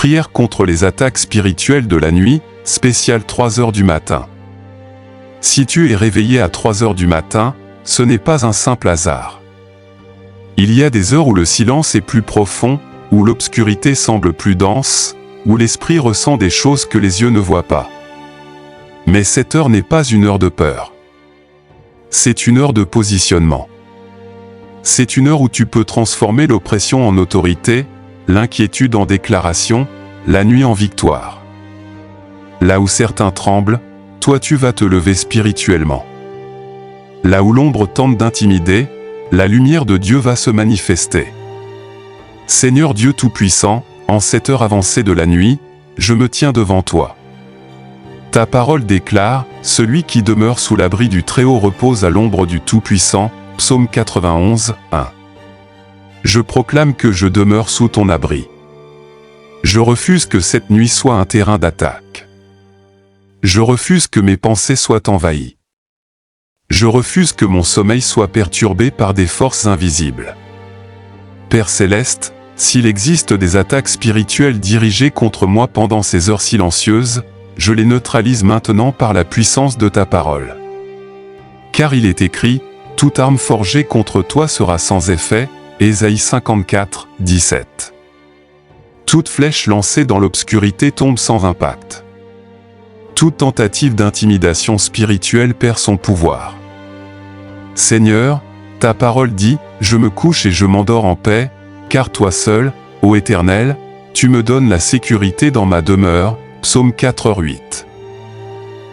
Prière contre les attaques spirituelles de la nuit, spéciale 3 heures du matin. Si tu es réveillé à 3 heures du matin, ce n'est pas un simple hasard. Il y a des heures où le silence est plus profond, où l'obscurité semble plus dense, où l'esprit ressent des choses que les yeux ne voient pas. Mais cette heure n'est pas une heure de peur. C'est une heure de positionnement. C'est une heure où tu peux transformer l'oppression en autorité, l'inquiétude en déclaration, la nuit en victoire. Là où certains tremblent, toi tu vas te lever spirituellement. Là où l'ombre tente d'intimider, la lumière de Dieu va se manifester. Seigneur Dieu Tout-Puissant, en cette heure avancée de la nuit, je me tiens devant toi. Ta parole déclare, celui qui demeure sous l'abri du Très-Haut repose à l'ombre du Tout-Puissant, Psaume 91, 1. Je proclame que je demeure sous ton abri. Je refuse que cette nuit soit un terrain d'attaque. Je refuse que mes pensées soient envahies. Je refuse que mon sommeil soit perturbé par des forces invisibles. Père Céleste, s'il existe des attaques spirituelles dirigées contre moi pendant ces heures silencieuses, je les neutralise maintenant par la puissance de ta parole. Car il est écrit, toute arme forgée contre toi sera sans effet, Ésaïe 54, 17. Toute flèche lancée dans l'obscurité tombe sans impact. Toute tentative d'intimidation spirituelle perd son pouvoir. Seigneur, ta parole dit, je me couche et je m'endors en paix, car toi seul, ô Éternel, tu me donnes la sécurité dans ma demeure, Psaume 4:8.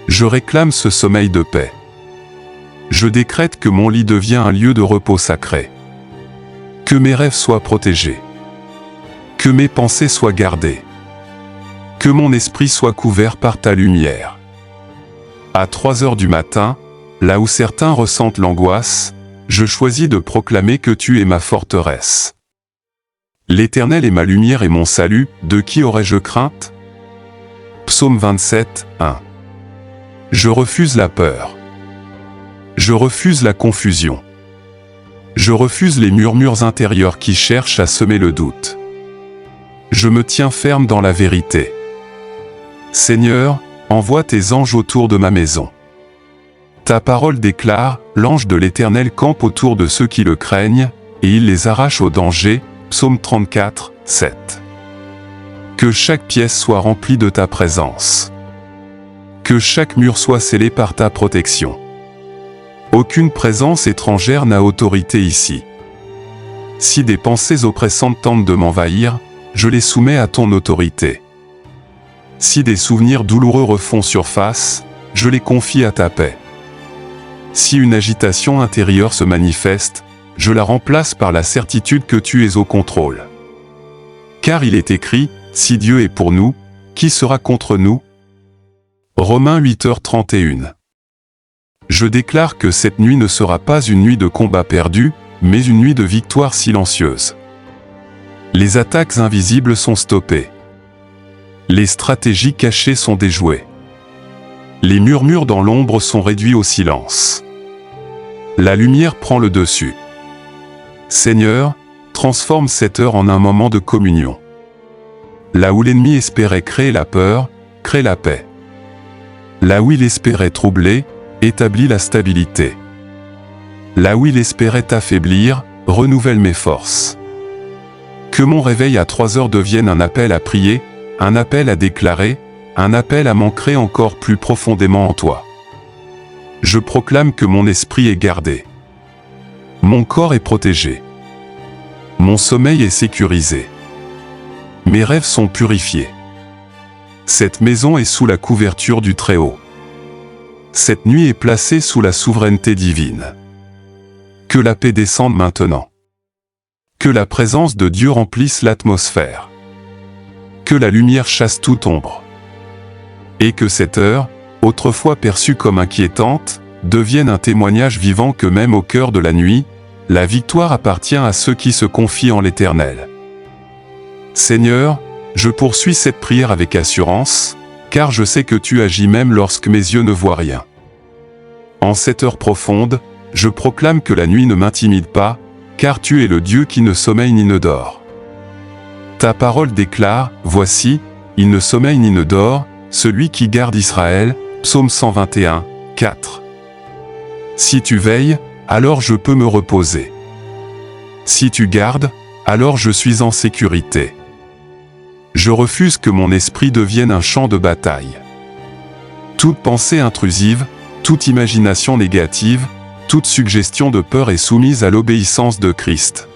Je réclame ce sommeil de paix. Je décrète que mon lit devient un lieu de repos sacré. Que mes rêves soient protégés. Que mes pensées soient gardées. Que mon esprit soit couvert par ta lumière. À 3 heures du matin, là où certains ressentent l'angoisse, je choisis de proclamer que tu es ma forteresse. L'Éternel est ma lumière et mon salut, de qui aurais-je crainte? Psaume 27, 1. Je refuse la peur. Je refuse la confusion. Je refuse les murmures intérieurs qui cherchent à semer le doute. Je me tiens ferme dans la vérité. Seigneur, envoie tes anges autour de ma maison. Ta parole déclare, l'ange de l'Éternel campe autour de ceux qui le craignent, et il les arrache au danger, Psaume 34, 7. Que chaque pièce soit remplie de ta présence. Que chaque mur soit scellé par ta protection. Aucune présence étrangère n'a autorité ici. Si des pensées oppressantes tentent de m'envahir, je les soumets à ton autorité. Si des souvenirs douloureux refont surface, je les confie à ta paix. Si une agitation intérieure se manifeste, je la remplace par la certitude que tu es au contrôle. Car il est écrit, si Dieu est pour nous, qui sera contre nous? Romains 8h31. Je déclare que cette nuit ne sera pas une nuit de combat perdu, mais une nuit de victoire silencieuse. Les attaques invisibles sont stoppées. Les stratégies cachées sont déjouées. Les murmures dans l'ombre sont réduits au silence. La lumière prend le dessus. Seigneur, transforme cette heure en un moment de communion. Là où l'ennemi espérait créer la peur, crée la paix. Là où il espérait troubler, établis la stabilité. Là où il espérait t'affaiblir, renouvelle mes forces. Que mon réveil à 3 heures devienne un appel à prier, un appel à déclarer, un appel à m'ancrer encore plus profondément en toi. Je proclame que mon esprit est gardé. Mon corps est protégé. Mon sommeil est sécurisé. Mes rêves sont purifiés. Cette maison est sous la couverture du Très-Haut. Cette nuit est placée sous la souveraineté divine. Que la paix descende maintenant. Que la présence de Dieu remplisse l'atmosphère. Que la lumière chasse toute ombre. Et que cette heure, autrefois perçue comme inquiétante, devienne un témoignage vivant que même au cœur de la nuit, la victoire appartient à ceux qui se confient en l'Éternel. Seigneur, je poursuis cette prière avec assurance, car je sais que tu agis même lorsque mes yeux ne voient rien. En cette heure profonde, je proclame que la nuit ne m'intimide pas, car tu es le Dieu qui ne sommeille ni ne dort. Ta parole déclare, voici, il ne sommeille ni ne dort, celui qui garde Israël, Psaume 121, 4. Si tu veilles, alors je peux me reposer. Si tu gardes, alors je suis en sécurité. Je refuse que mon esprit devienne un champ de bataille. Toute pensée intrusive, toute imagination négative, toute suggestion de peur est soumise à l'obéissance de Christ.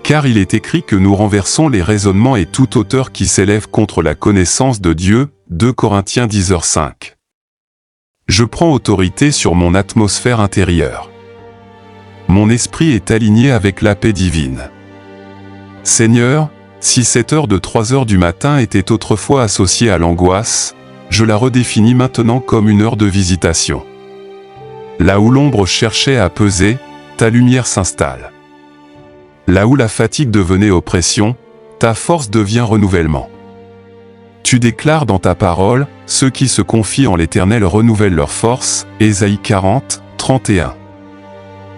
Car il est écrit que nous renversons les raisonnements et toute hauteur qui s'élève contre la connaissance de Dieu, 2 Corinthiens 10h5. Je prends autorité sur mon atmosphère intérieure. Mon esprit est aligné avec la paix divine. Seigneur, si cette heure de 3 heures du matin était autrefois associée à l'angoisse, je la redéfinis maintenant comme une heure de visitation. Là où l'ombre cherchait à peser, ta lumière s'installe. Là où la fatigue devenait oppression, ta force devient renouvellement. Tu déclares dans ta parole, ceux qui se confient en l'Éternel renouvellent leur force, Ésaïe 40, 31.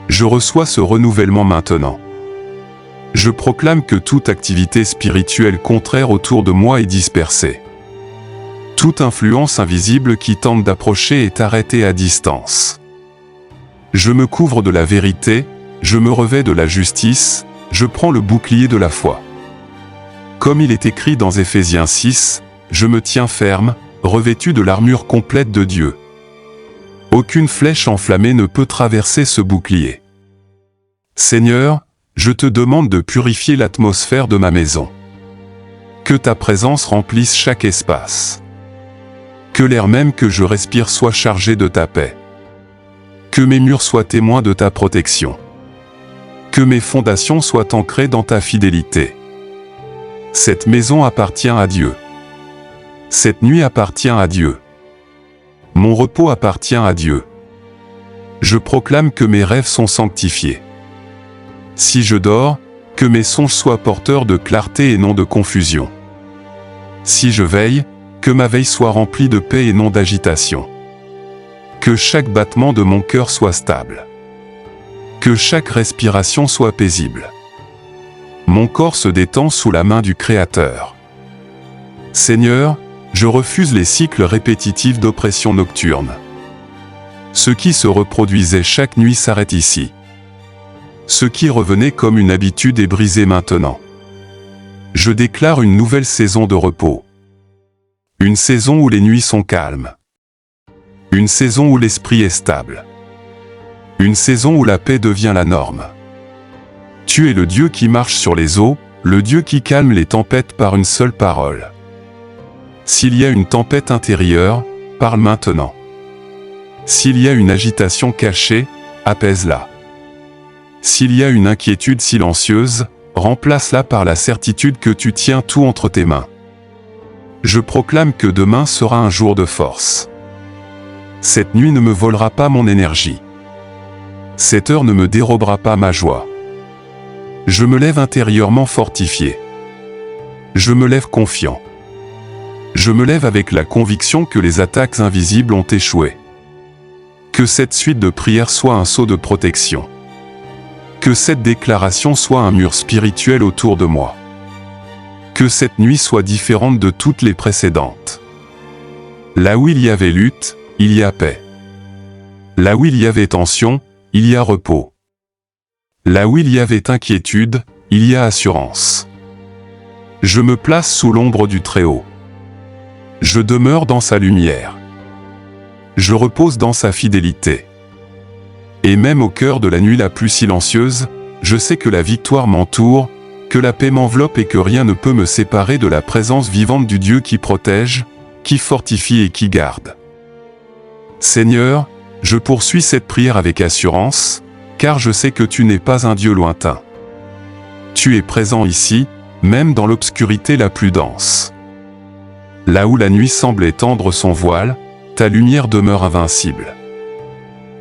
Je reçois ce renouvellement maintenant. Je proclame que toute activité spirituelle contraire autour de moi est dispersée. Toute influence invisible qui tente d'approcher est arrêtée à distance. Je me couvre de la vérité, je me revêts de la justice, je prends le bouclier de la foi. Comme il est écrit dans Éphésiens 6, je me tiens ferme, revêtu de l'armure complète de Dieu. Aucune flèche enflammée ne peut traverser ce bouclier. Seigneur, je te demande de purifier l'atmosphère de ma maison. Que ta présence remplisse chaque espace. Que l'air même que je respire soit chargé de ta paix. Que mes murs soient témoins de ta protection. Que mes fondations soient ancrées dans ta fidélité. Cette maison appartient à Dieu. Cette nuit appartient à Dieu. Mon repos appartient à Dieu. Je proclame que mes rêves sont sanctifiés. Si je dors, que mes songes soient porteurs de clarté et non de confusion. Si je veille, que ma veille soit remplie de paix et non d'agitation. Que chaque battement de mon cœur soit stable. Que chaque respiration soit paisible. Mon corps se détend sous la main du Créateur. Seigneur, je refuse les cycles répétitifs d'oppression nocturne. Ce qui se reproduisait chaque nuit s'arrête ici. Ce qui revenait comme une habitude est brisé maintenant. Je déclare une nouvelle saison de repos. Une saison où les nuits sont calmes. Une saison où l'esprit est stable. Une saison où la paix devient la norme. Tu es le Dieu qui marche sur les eaux, le Dieu qui calme les tempêtes par une seule parole. S'il y a une tempête intérieure, parle maintenant. S'il y a une agitation cachée, apaise-la. S'il y a une inquiétude silencieuse, remplace-la par la certitude que tu tiens tout entre tes mains. Je proclame que demain sera un jour de force. Cette nuit ne me volera pas mon énergie. Cette heure ne me dérobera pas ma joie. Je me lève intérieurement fortifié. Je me lève confiant. Je me lève avec la conviction que les attaques invisibles ont échoué. Que cette suite de prières soit un sceau de protection. Que cette déclaration soit un mur spirituel autour de moi. Que cette nuit soit différente de toutes les précédentes. Là où il y avait lutte, il y a paix. Là où il y avait tension, il y a repos. Là où il y avait inquiétude, il y a assurance. Je me place sous l'ombre du Très-Haut. Je demeure dans sa lumière. Je repose dans sa fidélité. Et même au cœur de la nuit la plus silencieuse, je sais que la victoire m'entoure, que la paix m'enveloppe et que rien ne peut me séparer de la présence vivante du Dieu qui protège, qui fortifie et qui garde. Seigneur, je poursuis cette prière avec assurance, car je sais que tu n'es pas un Dieu lointain. Tu es présent ici, même dans l'obscurité la plus dense. Là où la nuit semble étendre son voile, ta lumière demeure invincible.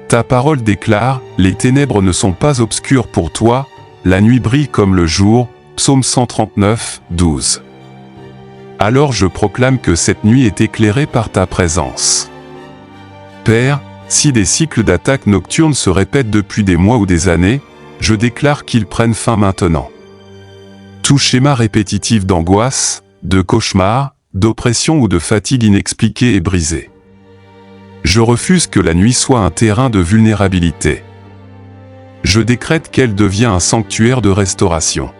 Ta parole déclare, les ténèbres ne sont pas obscures pour toi, la nuit brille comme le jour, Psaume 139, 12. Alors je proclame que cette nuit est éclairée par ta présence. Père, si des cycles d'attaques nocturnes se répètent depuis des mois ou des années, je déclare qu'ils prennent fin maintenant. Tout schéma répétitif d'angoisse, de cauchemar, d'oppression ou de fatigue inexpliquée est brisé. Je refuse que la nuit soit un terrain de vulnérabilité. Je décrète qu'elle devient un sanctuaire de restauration.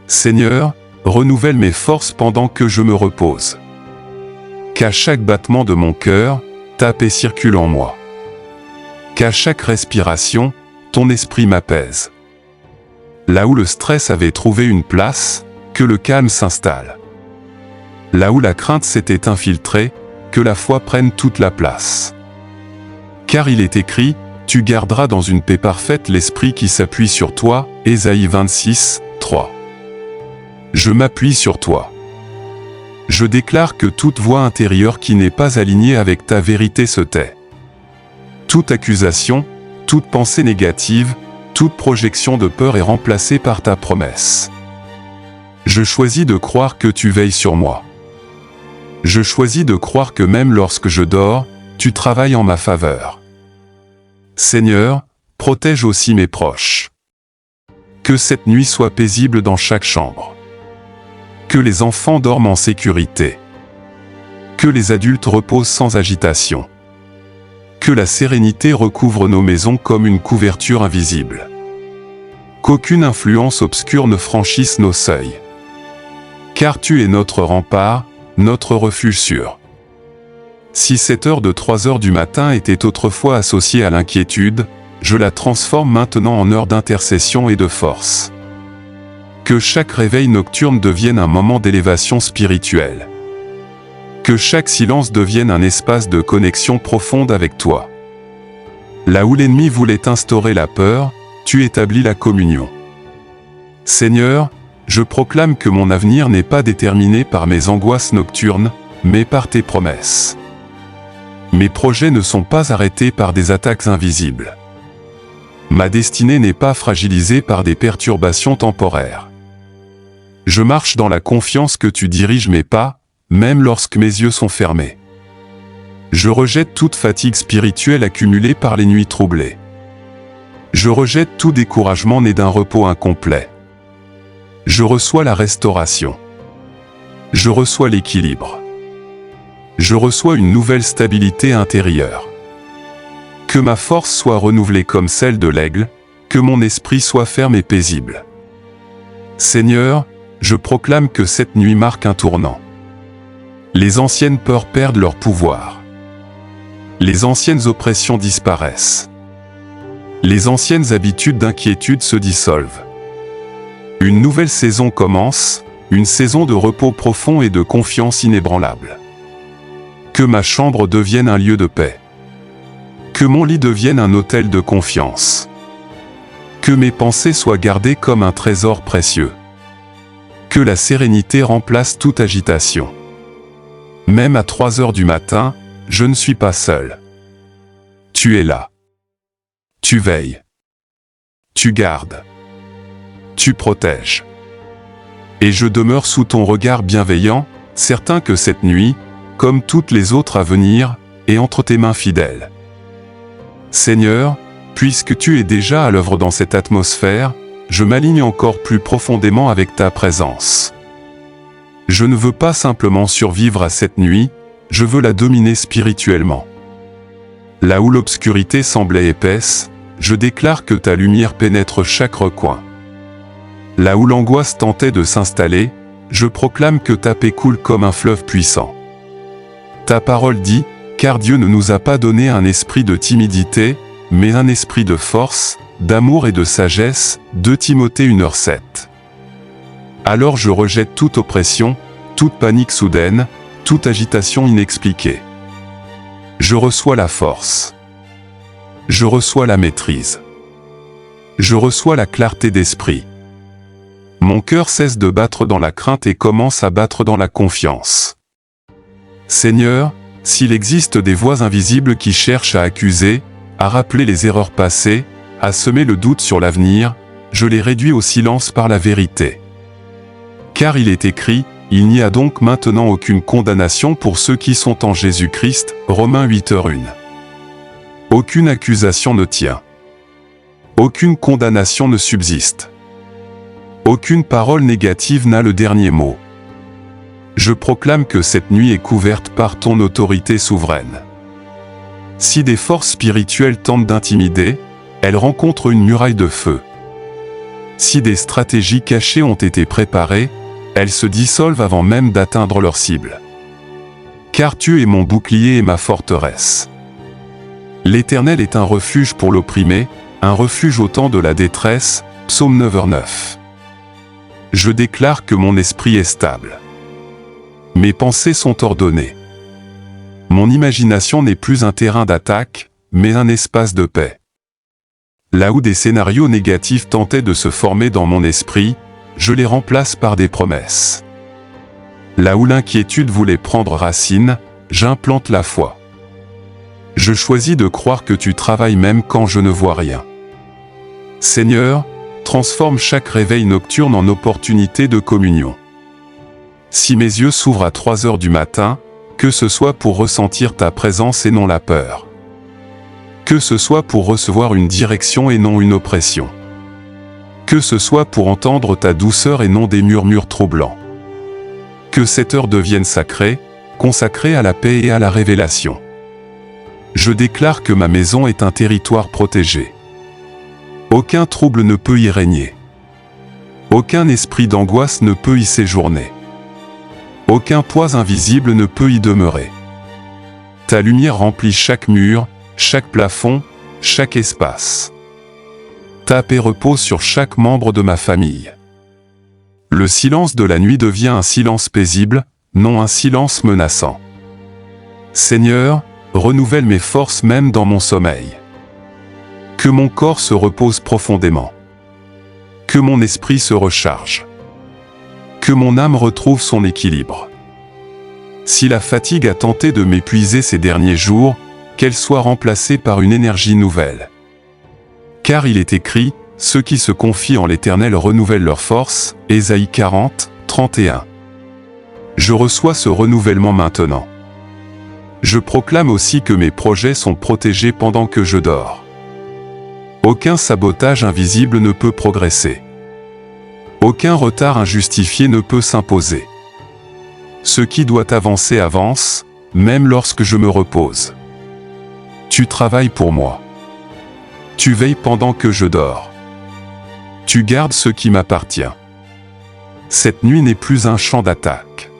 Seigneur, renouvelle mes forces pendant que je me repose. Qu'à chaque battement de mon cœur, ta paix circule en moi. Qu'à chaque respiration, ton esprit m'apaise. Là où le stress avait trouvé une place, que le calme s'installe. Là où la crainte s'était infiltrée, que la foi prenne toute la place. Car il est écrit, tu garderas dans une paix parfaite l'esprit qui s'appuie sur toi, Ésaïe 26, 3. Je m'appuie sur toi. Je déclare que toute voix intérieure qui n'est pas alignée avec ta vérité se tait. Toute accusation, toute pensée négative, toute projection de peur est remplacée par ta promesse. Je choisis de croire que tu veilles sur moi. Je choisis de croire que même lorsque je dors, tu travailles en ma faveur. Seigneur, protège aussi mes proches. Que cette nuit soit paisible dans chaque chambre. Que les enfants dorment en sécurité. Que les adultes reposent sans agitation. Que la sérénité recouvre nos maisons comme une couverture invisible. Qu'aucune influence obscure ne franchisse nos seuils. Car tu es notre rempart, notre refuge sûr. Si cette heure de 3 heures du matin était autrefois associée à l'inquiétude, je la transforme maintenant en heure d'intercession et de force. Que chaque réveil nocturne devienne un moment d'élévation spirituelle. Que chaque silence devienne un espace de connexion profonde avec toi. Là où l'ennemi voulait instaurer la peur, tu établis la communion. Seigneur, je proclame que mon avenir n'est pas déterminé par mes angoisses nocturnes, mais par tes promesses. Mes projets ne sont pas arrêtés par des attaques invisibles. Ma destinée n'est pas fragilisée par des perturbations temporaires. Je marche dans la confiance que tu diriges mes pas, même lorsque mes yeux sont fermés. Je rejette toute fatigue spirituelle accumulée par les nuits troublées. Je rejette tout découragement né d'un repos incomplet. Je reçois la restauration. Je reçois l'équilibre. Je reçois une nouvelle stabilité intérieure. Que ma force soit renouvelée comme celle de l'aigle, que mon esprit soit ferme et paisible. Seigneur, je proclame que cette nuit marque un tournant. Les anciennes peurs perdent leur pouvoir. Les anciennes oppressions disparaissent. Les anciennes habitudes d'inquiétude se dissolvent. Une nouvelle saison commence, une saison de repos profond et de confiance inébranlable. Que ma chambre devienne un lieu de paix. Que mon lit devienne un hôtel de confiance. Que mes pensées soient gardées comme un trésor précieux. Que la sérénité remplace toute agitation. Même à 3 heures du matin, je ne suis pas seul. Tu es là. Tu veilles. Tu gardes. Tu protèges. Et je demeure sous ton regard bienveillant, certain que cette nuit, comme toutes les autres à venir, est entre tes mains fidèles. Seigneur, puisque tu es déjà à l'œuvre dans cette atmosphère, je m'aligne encore plus profondément avec ta présence. Je ne veux pas simplement survivre à cette nuit, je veux la dominer spirituellement. Là où l'obscurité semblait épaisse, je déclare que ta lumière pénètre chaque recoin. Là où l'angoisse tentait de s'installer, je proclame que ta paix coule comme un fleuve puissant. Ta parole dit, car Dieu ne nous a pas donné un esprit de timidité, mais un esprit de force, d'amour et de sagesse, 2 Timothée 1h7. Alors je rejette toute oppression, toute panique soudaine, toute agitation inexpliquée. Je reçois la force. Je reçois la maîtrise. Je reçois la clarté d'esprit. Mon cœur cesse de battre dans la crainte et commence à battre dans la confiance. Seigneur, s'il existe des voix invisibles qui cherchent à accuser, à rappeler les erreurs passées, à semer le doute sur l'avenir, je les réduis au silence par la vérité. Car il est écrit, il n'y a donc maintenant aucune condamnation pour ceux qui sont en Jésus-Christ, Romains 8h1. Aucune accusation ne tient. Aucune condamnation ne subsiste. Aucune parole négative n'a le dernier mot. Je proclame que cette nuit est couverte par ton autorité souveraine. Si des forces spirituelles tentent d'intimider, elles rencontrent une muraille de feu. Si des stratégies cachées ont été préparées, elles se dissolvent avant même d'atteindre leur cible. Car tu es mon bouclier et ma forteresse. L'Éternel est un refuge pour l'opprimé, un refuge au temps de la détresse, Psaume 9. Je déclare que mon esprit est stable. Mes pensées sont ordonnées. Mon imagination n'est plus un terrain d'attaque, mais un espace de paix. Là où des scénarios négatifs tentaient de se former dans mon esprit, je les remplace par des promesses. Là où l'inquiétude voulait prendre racine, j'implante la foi. Je choisis de croire que tu travailles même quand je ne vois rien. Seigneur, transforme chaque réveil nocturne en opportunité de communion. Si mes yeux s'ouvrent à 3 heures du matin, que ce soit pour ressentir ta présence et non la peur. Que ce soit pour recevoir une direction et non une oppression. Que ce soit pour entendre ta douceur et non des murmures troublants. Que cette heure devienne sacrée, consacrée à la paix et à la révélation. Je déclare que ma maison est un territoire protégé. Aucun trouble ne peut y régner. Aucun esprit d'angoisse ne peut y séjourner. Aucun poids invisible ne peut y demeurer. Ta lumière remplit chaque mur, chaque plafond, chaque espace. Ta paix repose sur chaque membre de ma famille. Le silence de la nuit devient un silence paisible, non un silence menaçant. Seigneur, renouvelle mes forces même dans mon sommeil. Que mon corps se repose profondément. Que mon esprit se recharge. Que mon âme retrouve son équilibre. Si la fatigue a tenté de m'épuiser ces derniers jours, qu'elle soit remplacée par une énergie nouvelle. Car il est écrit, ceux qui se confient en l'Éternel renouvellent leurs forces, Ésaïe 40, 31. Je reçois ce renouvellement maintenant. Je proclame aussi que mes projets sont protégés pendant que je dors. Aucun sabotage invisible ne peut progresser. Aucun retard injustifié ne peut s'imposer. Ce qui doit avancer avance, même lorsque je me repose. Tu travailles pour moi. Tu veilles pendant que je dors. Tu gardes ce qui m'appartient. Cette nuit n'est plus un champ d'attaque.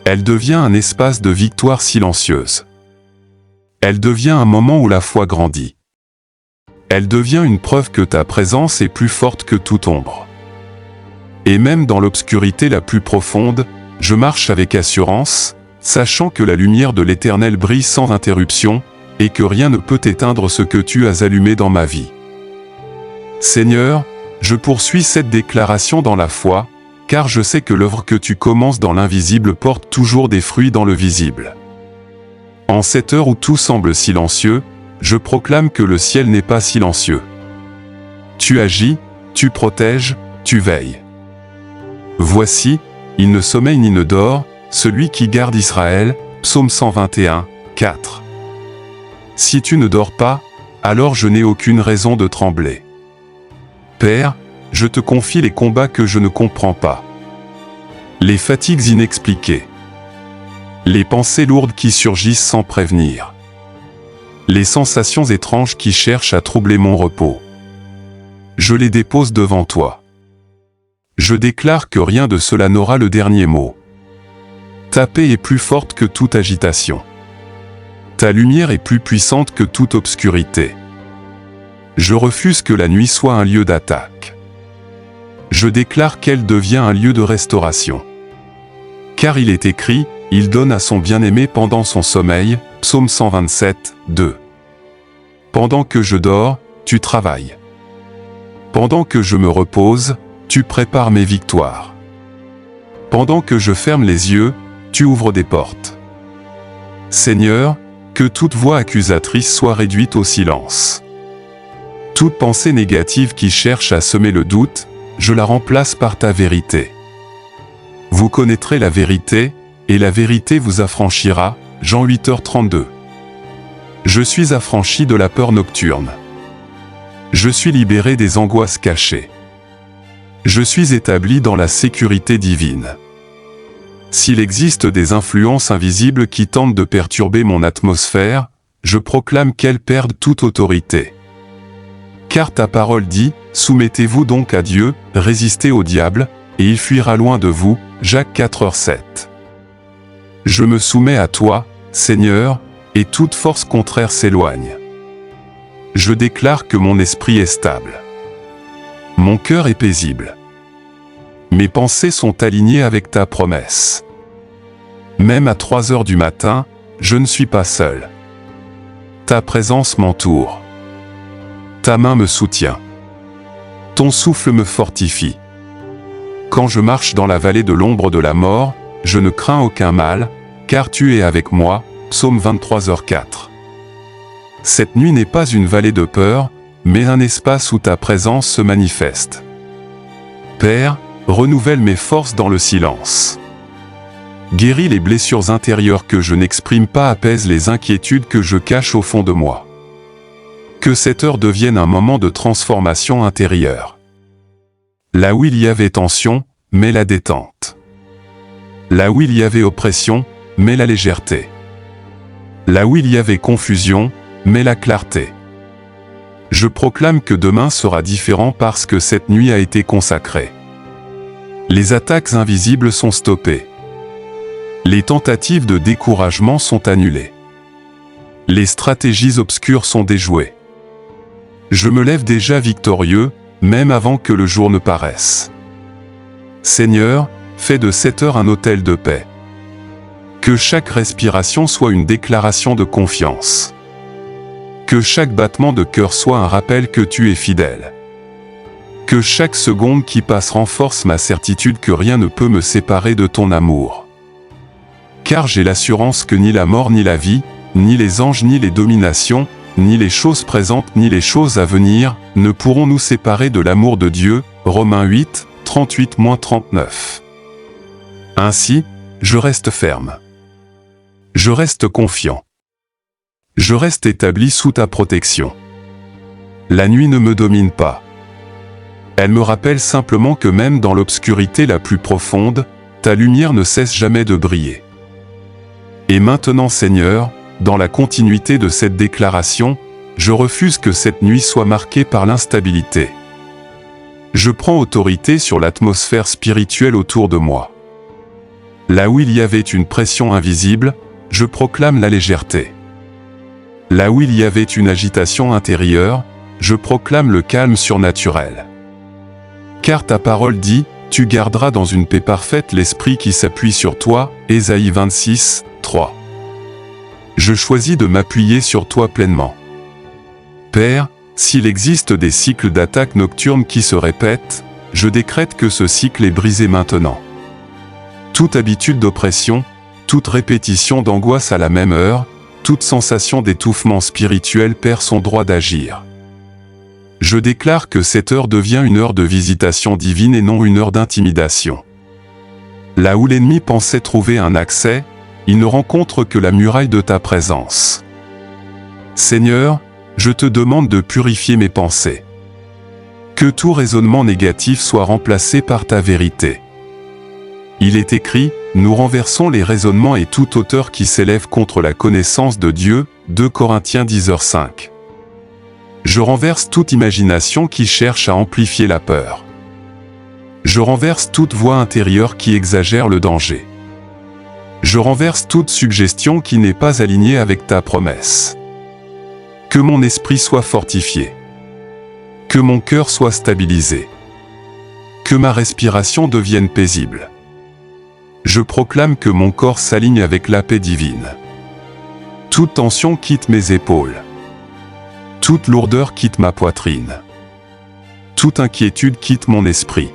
Elle devient un espace de victoire silencieuse. Elle devient un moment où la foi grandit. Elle devient une preuve que ta présence est plus forte que toute ombre. Et même dans l'obscurité la plus profonde, je marche avec assurance, sachant que la lumière de l'Éternel brille sans interruption, et que rien ne peut éteindre ce que tu as allumé dans ma vie. Seigneur, je poursuis cette déclaration dans la foi, car je sais que l'œuvre que tu commences dans l'invisible porte toujours des fruits dans le visible. En cette heure où tout semble silencieux, je proclame que le ciel n'est pas silencieux. Tu agis, tu protèges, tu veilles. Voici, il ne sommeille ni ne dort, celui qui garde Israël, Psaume 121, 4. Si tu ne dors pas, alors je n'ai aucune raison de trembler. Père, je te confie les combats que je ne comprends pas. Les fatigues inexpliquées. Les pensées lourdes qui surgissent sans prévenir. Les sensations étranges qui cherchent à troubler mon repos. Je les dépose devant toi. Je déclare que rien de cela n'aura le dernier mot. Ta paix est plus forte que toute agitation. Ta lumière est plus puissante que toute obscurité. Je refuse que la nuit soit un lieu d'attaque. Je déclare qu'elle devient un lieu de restauration. Car il est écrit, il donne à son bien-aimé pendant son sommeil, Psaume 127, 2. Pendant que je dors, tu travailles. Pendant que je me repose, tu prépares mes victoires. Pendant que je ferme les yeux, tu ouvres des portes. Seigneur, que toute voix accusatrice soit réduite au silence. Toute pensée négative qui cherche à semer le doute, je la remplace par ta vérité. Vous connaîtrez la vérité, et la vérité vous affranchira, Jean 8h32. Je suis affranchi de la peur nocturne. Je suis libéré des angoisses cachées. Je suis établi dans la sécurité divine. S'il existe des influences invisibles qui tentent de perturber mon atmosphère, je proclame qu'elles perdent toute autorité. Car ta parole dit, soumettez-vous donc à Dieu, résistez au diable, et il fuira loin de vous. Jacques 4:7. Je me soumets à toi, Seigneur, et toute force contraire s'éloigne. Je déclare que mon esprit est stable. Mon cœur est paisible. Mes pensées sont alignées avec ta promesse. Même à 3 heures du matin, je ne suis pas seul. Ta présence m'entoure. Ta main me soutient. Ton souffle me fortifie. Quand je marche dans la vallée de l'ombre de la mort, je ne crains aucun mal, car tu es avec moi. Psaume 23h4. Cette nuit n'est pas une vallée de peur, mais un espace où ta présence se manifeste. Père, renouvelle mes forces dans le silence. Guéris les blessures intérieures que je n'exprime pas, apaise les inquiétudes que je cache au fond de moi. Que cette heure devienne un moment de transformation intérieure. Là où il y avait tension, mets la détente. Là où il y avait oppression, mets la légèreté. Là où il y avait confusion, mets la clarté. Je proclame que demain sera différent parce que cette nuit a été consacrée. Les attaques invisibles sont stoppées. Les tentatives de découragement sont annulées. Les stratégies obscures sont déjouées. Je me lève déjà victorieux, même avant que le jour ne paraisse. Seigneur, fais de cette heure un autel de paix. Que chaque respiration soit une déclaration de confiance. Que chaque battement de cœur soit un rappel que tu es fidèle. Que chaque seconde qui passe renforce ma certitude que rien ne peut me séparer de ton amour. Car j'ai l'assurance que ni la mort ni la vie, ni les anges ni les dominations, ni les choses présentes ni les choses à venir, ne pourront nous séparer de l'amour de Dieu. Romains 8, 38-39. Ainsi, je reste ferme. Je reste confiant. Je reste établi sous ta protection. La nuit ne me domine pas. Elle me rappelle simplement que même dans l'obscurité la plus profonde, ta lumière ne cesse jamais de briller. Et maintenant, Seigneur, dans la continuité de cette déclaration, je refuse que cette nuit soit marquée par l'instabilité. Je prends autorité sur l'atmosphère spirituelle autour de moi. Là où il y avait une pression invisible, je proclame la légèreté. Là où il y avait une agitation intérieure, je proclame le calme surnaturel. Car ta parole dit, tu garderas dans une paix parfaite l'esprit qui s'appuie sur toi. Ésaïe 26, 3. Je choisis de m'appuyer sur toi pleinement. Père, s'il existe des cycles d'attaques nocturnes qui se répètent, je décrète que ce cycle est brisé maintenant. Toute habitude d'oppression, toute répétition d'angoisse à la même heure, toute sensation d'étouffement spirituel perd son droit d'agir. Je déclare que cette heure devient une heure de visitation divine et non une heure d'intimidation. Là où l'ennemi pensait trouver un accès, il ne rencontre que la muraille de ta présence. Seigneur, je te demande de purifier mes pensées. Que tout raisonnement négatif soit remplacé par ta vérité. Il est écrit, nous renversons les raisonnements et toute hauteur qui s'élève contre la connaissance de Dieu. 2 Corinthiens 10h5. Je renverse toute imagination qui cherche à amplifier la peur. Je renverse toute voix intérieure qui exagère le danger. Je renverse toute suggestion qui n'est pas alignée avec ta promesse. Que mon esprit soit fortifié. Que mon cœur soit stabilisé. Que ma respiration devienne paisible. Je proclame que mon corps s'aligne avec la paix divine. Toute tension quitte mes épaules. Toute lourdeur quitte ma poitrine. Toute inquiétude quitte mon esprit.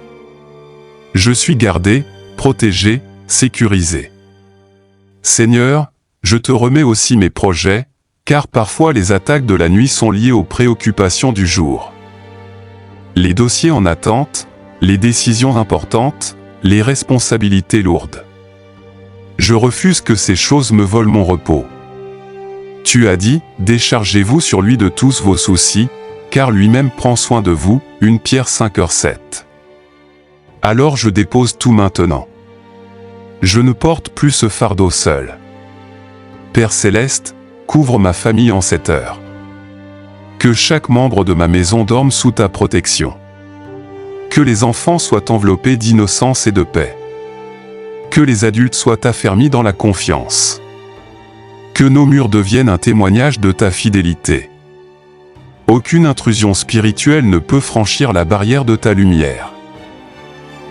Je suis gardé, protégé, sécurisé. Seigneur, je te remets aussi mes projets, car parfois les attaques de la nuit sont liées aux préoccupations du jour. Les dossiers en attente, les décisions importantes, les responsabilités lourdes. Je refuse que ces choses me volent mon repos. Tu as dit, déchargez-vous sur lui de tous vos soucis, car lui-même prend soin de vous. 1 Pierre 5h7. Alors je dépose tout maintenant. Je ne porte plus ce fardeau seul. Père céleste, couvre ma famille en cette heure. Que chaque membre de ma maison dorme sous ta protection. Que les enfants soient enveloppés d'innocence et de paix. Que les adultes soient affermis dans la confiance. Que nos murs deviennent un témoignage de ta fidélité. Aucune intrusion spirituelle ne peut franchir la barrière de ta lumière.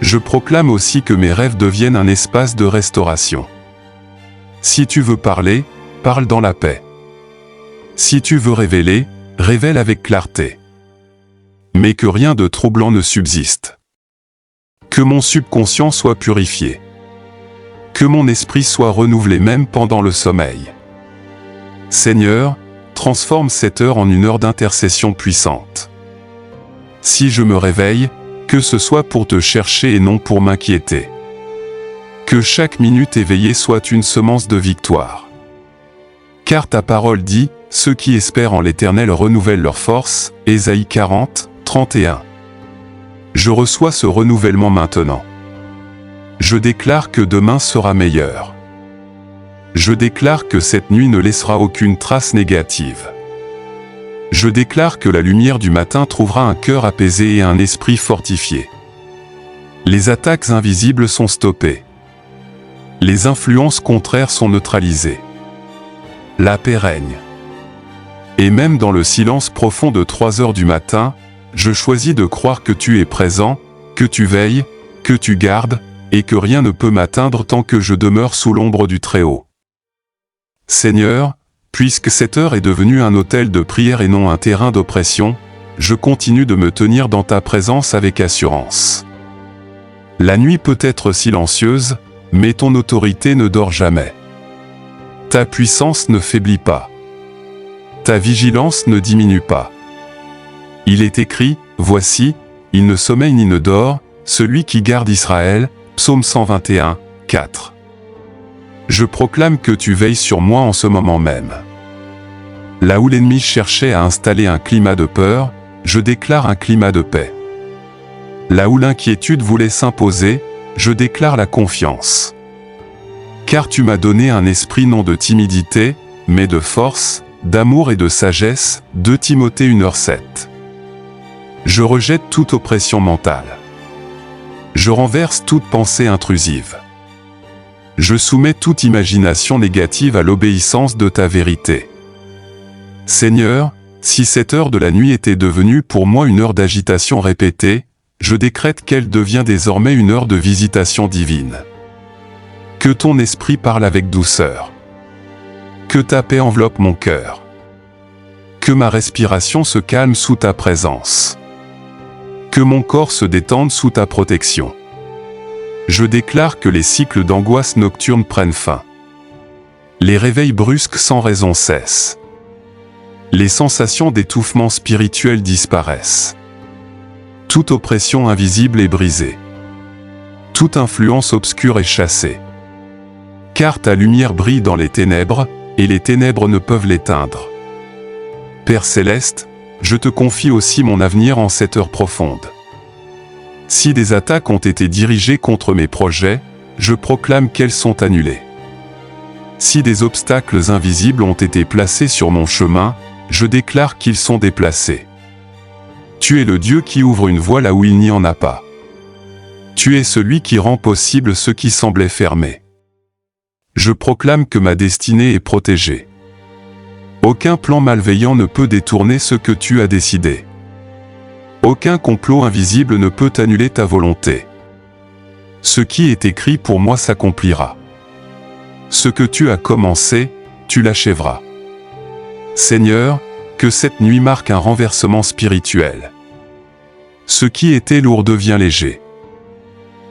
Je proclame aussi que mes rêves deviennent un espace de restauration. Si tu veux parler, parle dans la paix. Si tu veux révéler, révèle avec clarté. Mais que rien de troublant ne subsiste. Que mon subconscient soit purifié. Que mon esprit soit renouvelé même pendant le sommeil. Seigneur, transforme cette heure en une heure d'intercession puissante. Si je me réveille, que ce soit pour te chercher et non pour m'inquiéter. Que chaque minute éveillée soit une semence de victoire. Car ta parole dit, ceux qui espèrent en l'Éternel renouvellent leur force, Ésaïe 40, 31. Je reçois ce renouvellement maintenant. Je déclare que demain sera meilleur. Je déclare que cette nuit ne laissera aucune trace négative. Je déclare que la lumière du matin trouvera un cœur apaisé et un esprit fortifié. Les attaques invisibles sont stoppées. Les influences contraires sont neutralisées. La paix règne. Et même dans le silence profond de 3 heures du matin, je choisis de croire que tu es présent, que tu veilles, que tu gardes, et que rien ne peut m'atteindre tant que je demeure sous l'ombre du Très-Haut. Seigneur, puisque cette heure est devenue un autel de prière et non un terrain d'oppression, je continue de me tenir dans ta présence avec assurance. La nuit peut être silencieuse, mais ton autorité ne dort jamais. Ta puissance ne faiblit pas. Ta vigilance ne diminue pas. Il est écrit, voici, il ne sommeille ni ne dort, celui qui garde Israël, Psaume 121, 4. Je proclame que tu veilles sur moi en ce moment même. Là où l'ennemi cherchait à installer un climat de peur, je déclare un climat de paix. Là où l'inquiétude voulait s'imposer, je déclare la confiance. Car tu m'as donné un esprit non de timidité, mais de force, d'amour et de sagesse, 2 Timothée 1h7. Je rejette toute oppression mentale. Je renverse toute pensée intrusive. Je soumets toute imagination négative à l'obéissance de ta vérité. Seigneur, si cette heure de la nuit était devenue pour moi une heure d'agitation répétée, je décrète qu'elle devient désormais une heure de visitation divine. Que ton esprit parle avec douceur. Que ta paix enveloppe mon cœur. Que ma respiration se calme sous ta présence. Que mon corps se détende sous ta protection. Je déclare que les cycles d'angoisse nocturne prennent fin. Les réveils brusques sans raison cessent. Les sensations d'étouffement spirituel disparaissent. Toute oppression invisible est brisée. Toute influence obscure est chassée. Car ta lumière brille dans les ténèbres, et les ténèbres ne peuvent l'éteindre. Père céleste, je te confie aussi mon avenir en cette heure profonde. Si des attaques ont été dirigées contre mes projets, je proclame qu'elles sont annulées. Si des obstacles invisibles ont été placés sur mon chemin, je déclare qu'ils sont déplacés. Tu es le Dieu qui ouvre une voie là où il n'y en a pas. Tu es celui qui rend possible ce qui semblait fermé. Je proclame que ma destinée est protégée. Aucun plan malveillant ne peut détourner ce que tu as décidé. Aucun complot invisible ne peut annuler ta volonté. Ce qui est écrit pour moi s'accomplira. Ce que tu as commencé, tu l'achèveras. Seigneur, que cette nuit marque un renversement spirituel. Ce qui était lourd devient léger.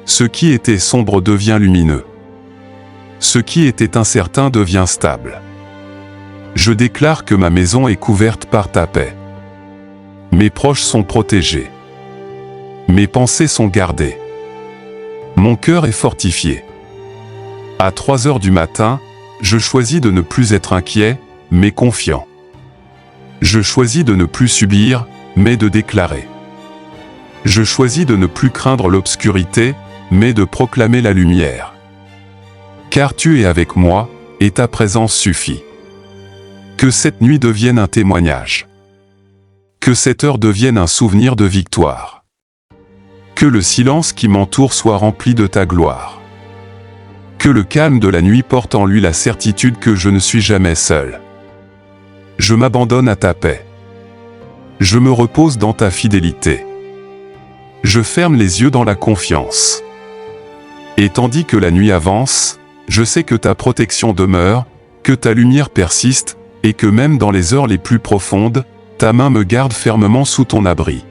Ce qui était sombre devient lumineux. Ce qui était incertain devient stable. Je déclare que ma maison est couverte par ta paix. Mes proches sont protégés. Mes pensées sont gardées. Mon cœur est fortifié. À 3 heures du matin, je choisis de ne plus être inquiet, mais confiant. Je choisis de ne plus subir, mais de déclarer. Je choisis de ne plus craindre l'obscurité, mais de proclamer la lumière. Car tu es avec moi, et ta présence suffit. Que cette nuit devienne un témoignage. Que cette heure devienne un souvenir de victoire. Que le silence qui m'entoure soit rempli de ta gloire. Que le calme de la nuit porte en lui la certitude que je ne suis jamais seul. Je m'abandonne à ta paix. Je me repose dans ta fidélité. Je ferme les yeux dans la confiance. Et tandis que la nuit avance, je sais que ta protection demeure, que ta lumière persiste, et que même dans les heures les plus profondes, ta main me garde fermement sous ton abri.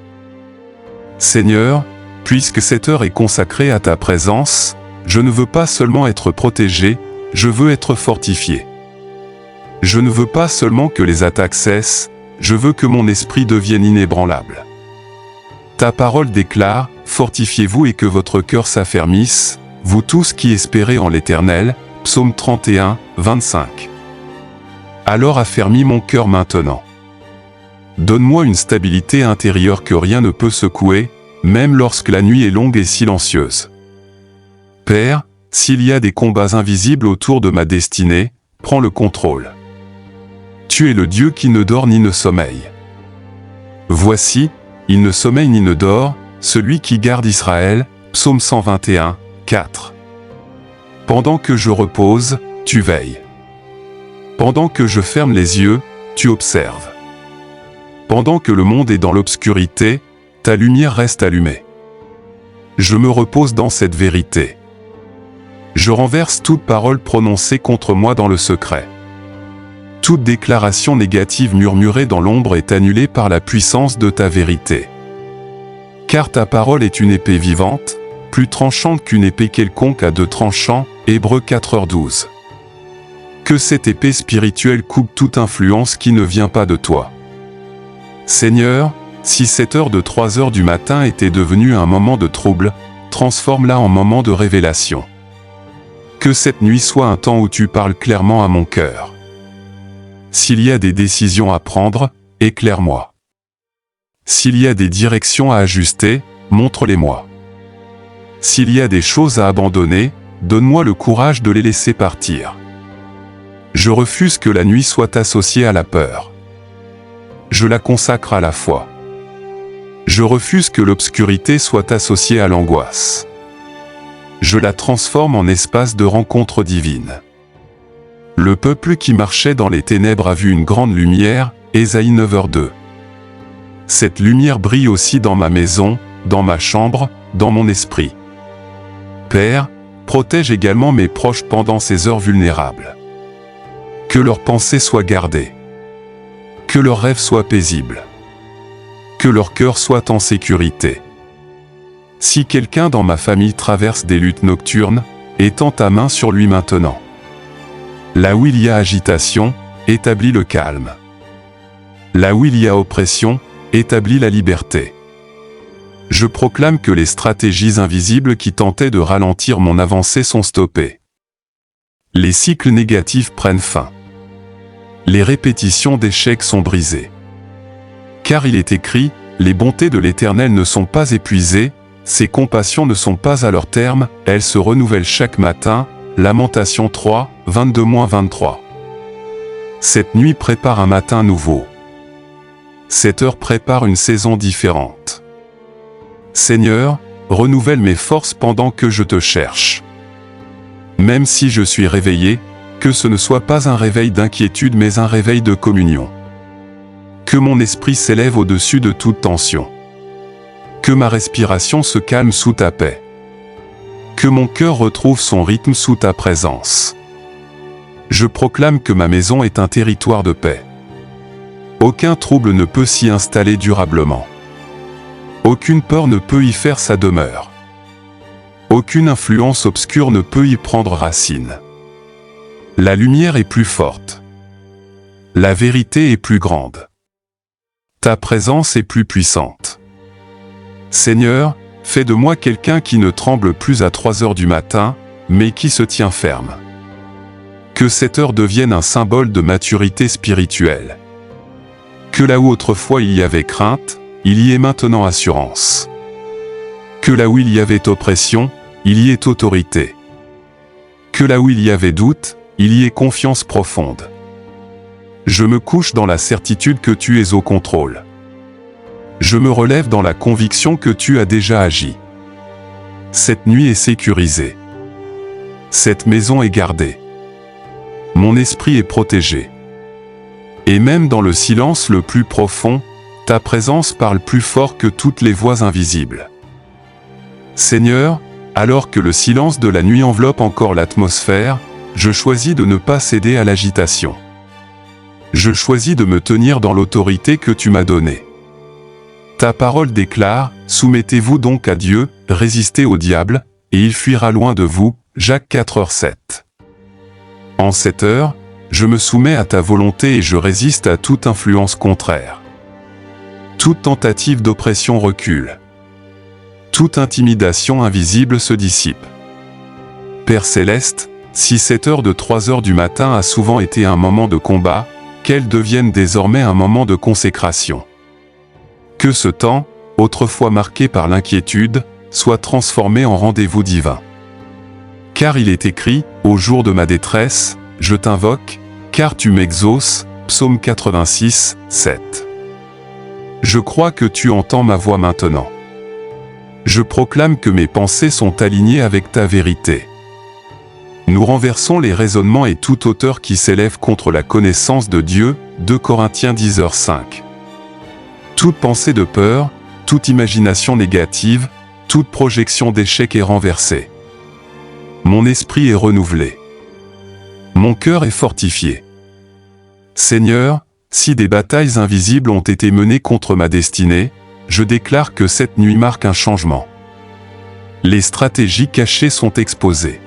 Seigneur, puisque cette heure est consacrée à ta présence, je ne veux pas seulement être protégé, je veux être fortifié. Je ne veux pas seulement que les attaques cessent, je veux que mon esprit devienne inébranlable. Ta parole déclare, fortifiez-vous et que votre cœur s'affermisse, vous tous qui espérez en l'Éternel, Psaume 31, 25. Alors affermis mon cœur maintenant. Donne-moi une stabilité intérieure que rien ne peut secouer, même lorsque la nuit est longue et silencieuse. Père, s'il y a des combats invisibles autour de ma destinée, prends le contrôle. Tu es le Dieu qui ne dort ni ne sommeille. Voici, il ne sommeille ni ne dort, celui qui garde Israël, Psaume 121, 4. Pendant que je repose, tu veilles. Pendant que je ferme les yeux, tu observes. Pendant que le monde est dans l'obscurité, ta lumière reste allumée. Je me repose dans cette vérité. Je renverse toute parole prononcée contre moi dans le secret. Toute déclaration négative murmurée dans l'ombre est annulée par la puissance de ta vérité. Car ta parole est une épée vivante, plus tranchante qu'une épée quelconque à 2 tranchants, Hébreux 4h12. Que cette épée spirituelle coupe toute influence qui ne vient pas de toi. Seigneur, si cette heure de 3 heures du matin était devenue un moment de trouble, transforme-la en moment de révélation. Que cette nuit soit un temps où tu parles clairement à mon cœur. S'il y a des décisions à prendre, éclaire-moi. S'il y a des directions à ajuster, montre-les-moi. S'il y a des choses à abandonner, donne-moi le courage de les laisser partir. Je refuse que la nuit soit associée à la peur. Je la consacre à la foi. Je refuse que l'obscurité soit associée à l'angoisse. Je la transforme en espace de rencontre divine. Le peuple qui marchait dans les ténèbres a vu une grande lumière, Ésaïe 9h2. Cette lumière brille aussi dans ma maison, dans ma chambre, dans mon esprit. Père, protège également mes proches pendant ces heures vulnérables. Que leurs pensées soient gardées. Que leurs rêves soient paisibles. Que leur cœur soit en sécurité. Si quelqu'un dans ma famille traverse des luttes nocturnes, étends ta main sur lui maintenant. Là où il y a agitation, établis le calme. Là où il y a oppression, établis la liberté. Je proclame que les stratégies invisibles qui tentaient de ralentir mon avancée sont stoppées. Les cycles négatifs prennent fin. Les répétitions d'échecs sont brisées. Car il est écrit, les bontés de l'Éternel ne sont pas épuisées, ses compassions ne sont pas à leur terme, elles se renouvellent chaque matin. Lamentation 3, 22-23. Cette nuit prépare un matin nouveau. Cette heure prépare une saison différente. Seigneur, renouvelle mes forces pendant que je te cherche. Même si je suis réveillé, que ce ne soit pas un réveil d'inquiétude mais un réveil de communion. Que mon esprit s'élève au-dessus de toute tension. Que ma respiration se calme sous ta paix. Que mon cœur retrouve son rythme sous ta présence. Je proclame que ma maison est un territoire de paix. Aucun trouble ne peut s'y installer durablement. Aucune peur ne peut y faire sa demeure. Aucune influence obscure ne peut y prendre racine. La lumière est plus forte. La vérité est plus grande. Ta présence est plus puissante. Seigneur, fais de moi quelqu'un qui ne tremble plus à 3 heures du matin, mais qui se tient ferme. Que cette heure devienne un symbole de maturité spirituelle. Que là où autrefois il y avait crainte, il y ait maintenant assurance. Que là où il y avait oppression, il y ait autorité. Que là où il y avait doute, il y ait confiance profonde. Je me couche dans la certitude que tu es au contrôle. Je me relève dans la conviction que tu as déjà agi. Cette nuit est sécurisée. Cette maison est gardée. Mon esprit est protégé. Et même dans le silence le plus profond, ta présence parle plus fort que toutes les voix invisibles. Seigneur, alors que le silence de la nuit enveloppe encore l'atmosphère, je choisis de ne pas céder à l'agitation. Je choisis de me tenir dans l'autorité que tu m'as donnée. Ta parole déclare, soumettez-vous donc à Dieu, résistez au diable, et il fuira loin de vous, Jacques 4h7. En cette heure, je me soumets à ta volonté et je résiste à toute influence contraire. Toute tentative d'oppression recule. Toute intimidation invisible se dissipe. Père Céleste, si cette heure de 3h du matin a souvent été un moment de combat, qu'elle devienne désormais un moment de consécration. Que ce temps, autrefois marqué par l'inquiétude, soit transformé en rendez-vous divin. Car il est écrit, au jour de ma détresse, je t'invoque, car tu m'exauces, Psaume 86, 7. Je crois que tu entends ma voix maintenant. Je proclame que mes pensées sont alignées avec ta vérité. Nous renversons les raisonnements et toute hauteur qui s'élève contre la connaissance de Dieu, 2 Corinthiens 10h5. Toute pensée de peur, toute imagination négative, toute projection d'échec est renversée. Mon esprit est renouvelé. Mon cœur est fortifié. Seigneur, si des batailles invisibles ont été menées contre ma destinée, je déclare que cette nuit marque un changement. Les stratégies cachées sont exposées.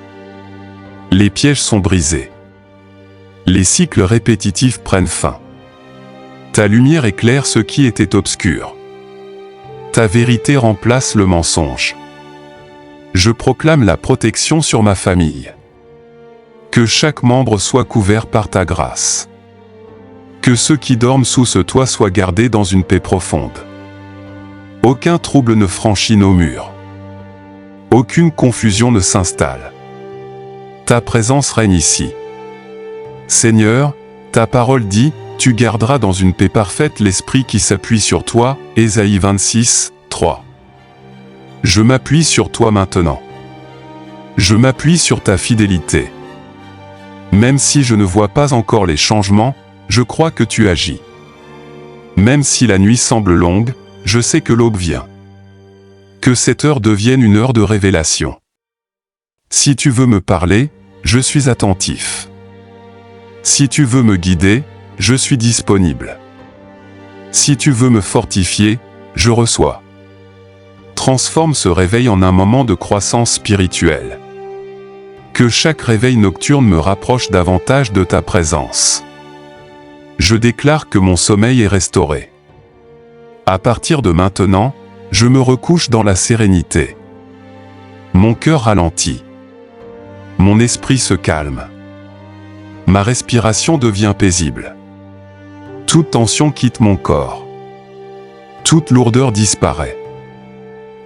Les pièges sont brisés. Les cycles répétitifs prennent fin. Ta lumière éclaire ce qui était obscur. Ta vérité remplace le mensonge. Je proclame la protection sur ma famille. Que chaque membre soit couvert par ta grâce. Que ceux qui dorment sous ce toit soient gardés dans une paix profonde. Aucun trouble ne franchit nos murs. Aucune confusion ne s'installe. Ta présence règne ici. Seigneur, ta parole dit, tu garderas dans une paix parfaite l'esprit qui s'appuie sur toi, Ésaïe 26, 3. Je m'appuie sur toi maintenant. Je m'appuie sur ta fidélité. Même si je ne vois pas encore les changements, je crois que tu agis. Même si la nuit semble longue, je sais que l'aube vient. Que cette heure devienne une heure de révélation. Si tu veux me parler, je suis attentif. Si tu veux me guider, je suis disponible. Si tu veux me fortifier, je reçois. Transforme ce réveil en un moment de croissance spirituelle. Que chaque réveil nocturne me rapproche davantage de ta présence. Je déclare que mon sommeil est restauré. À partir de maintenant, je me recouche dans la sérénité. Mon cœur ralentit. Mon esprit se calme. Ma respiration devient paisible. Toute tension quitte mon corps. Toute lourdeur disparaît.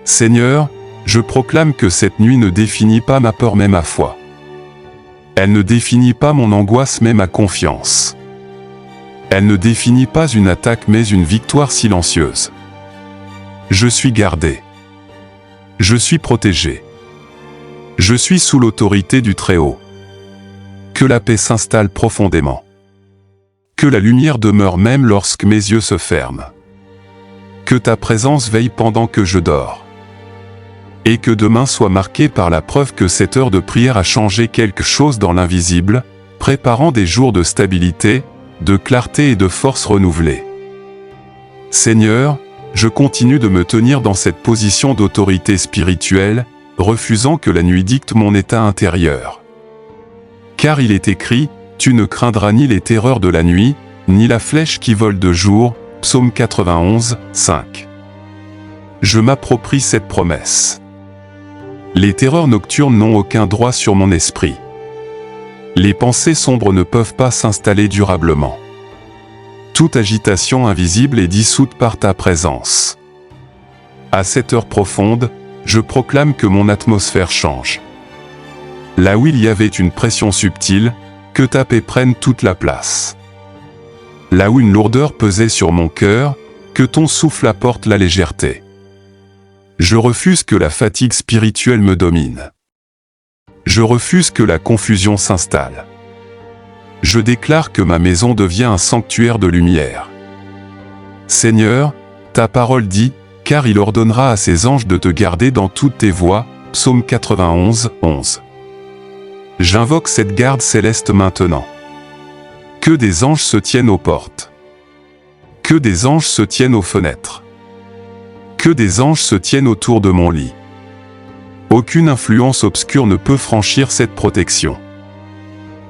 Seigneur, je proclame que cette nuit ne définit pas ma peur mais ma foi. Elle ne définit pas mon angoisse mais ma confiance. Elle ne définit pas une attaque mais une victoire silencieuse. Je suis gardé. Je suis protégé. Je suis sous l'autorité du Très-Haut. Que la paix s'installe profondément. Que la lumière demeure même lorsque mes yeux se ferment. Que ta présence veille pendant que je dors. Et que demain soit marqué par la preuve que cette heure de prière a changé quelque chose dans l'invisible, préparant des jours de stabilité, de clarté et de force renouvelée. Seigneur, je continue de me tenir dans cette position d'autorité spirituelle, refusant que la nuit dicte mon état intérieur. Car il est écrit, tu ne craindras ni les terreurs de la nuit, ni la flèche qui vole de jour, Psaume 91, 5. Je m'approprie cette promesse. Les terreurs nocturnes n'ont aucun droit sur mon esprit. Les pensées sombres ne peuvent pas s'installer durablement. Toute agitation invisible est dissoute par ta présence. À cette heure profonde, je proclame que mon atmosphère change. Là où il y avait une pression subtile, que ta paix prenne toute la place. Là où une lourdeur pesait sur mon cœur, que ton souffle apporte la légèreté. Je refuse que la fatigue spirituelle me domine. Je refuse que la confusion s'installe. Je déclare que ma maison devient un sanctuaire de lumière. Seigneur, ta parole dit, car il ordonnera à ses anges de te garder dans toutes tes voies, Psaume 91, 11. J'invoque cette garde céleste maintenant. Que des anges se tiennent aux portes. Que des anges se tiennent aux fenêtres. Que des anges se tiennent autour de mon lit. Aucune influence obscure ne peut franchir cette protection.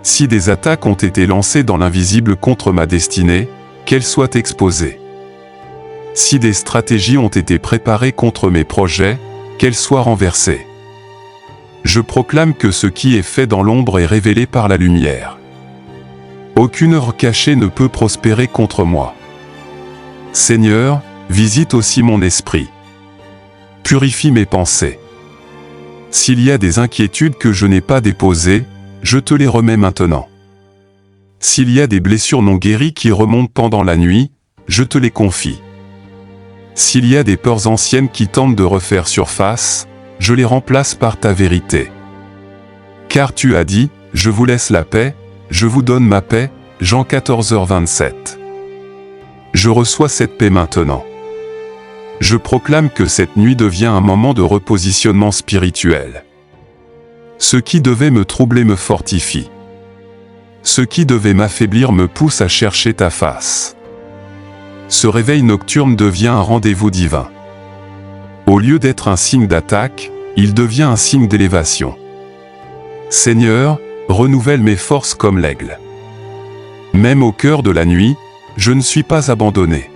Si des attaques ont été lancées dans l'invisible contre ma destinée, qu'elles soient exposées. Si des stratégies ont été préparées contre mes projets, qu'elles soient renversées. Je proclame que ce qui est fait dans l'ombre est révélé par la lumière. Aucune œuvre cachée ne peut prospérer contre moi. Seigneur, visite aussi mon esprit. Purifie mes pensées. S'il y a des inquiétudes que je n'ai pas déposées, je te les remets maintenant. S'il y a des blessures non guéries qui remontent pendant la nuit, je te les confie. S'il y a des peurs anciennes qui tentent de refaire surface, je les remplace par ta vérité. Car tu as dit, je vous laisse la paix, je vous donne ma paix, Jean 14h27. Je reçois cette paix maintenant. Je proclame que cette nuit devient un moment de repositionnement spirituel. Ce qui devait me troubler me fortifie. Ce qui devait m'affaiblir me pousse à chercher ta face. Ce réveil nocturne devient un rendez-vous divin. Au lieu d'être un signe d'attaque, il devient un signe d'élévation. Seigneur, renouvelle mes forces comme l'aigle. Même au cœur de la nuit, je ne suis pas abandonné.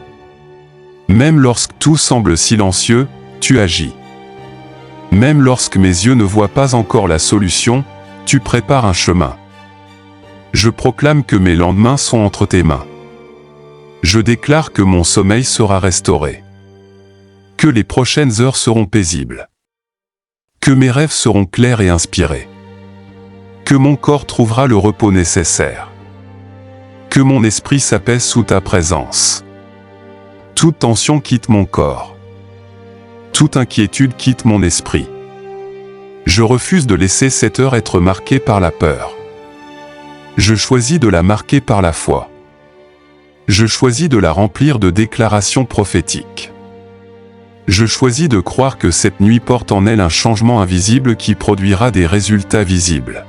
Même lorsque tout semble silencieux, tu agis. Même lorsque mes yeux ne voient pas encore la solution, tu prépares un chemin. Je proclame que mes lendemains sont entre tes mains. Je déclare que mon sommeil sera restauré. Que les prochaines heures seront paisibles. Que mes rêves seront clairs et inspirés. Que mon corps trouvera le repos nécessaire. Que mon esprit s'apaise sous ta présence. Toute tension quitte mon corps. Toute inquiétude quitte mon esprit. Je refuse de laisser cette heure être marquée par la peur. Je choisis de la marquer par la foi. Je choisis de la remplir de déclarations prophétiques. Je choisis de croire que cette nuit porte en elle un changement invisible qui produira des résultats visibles.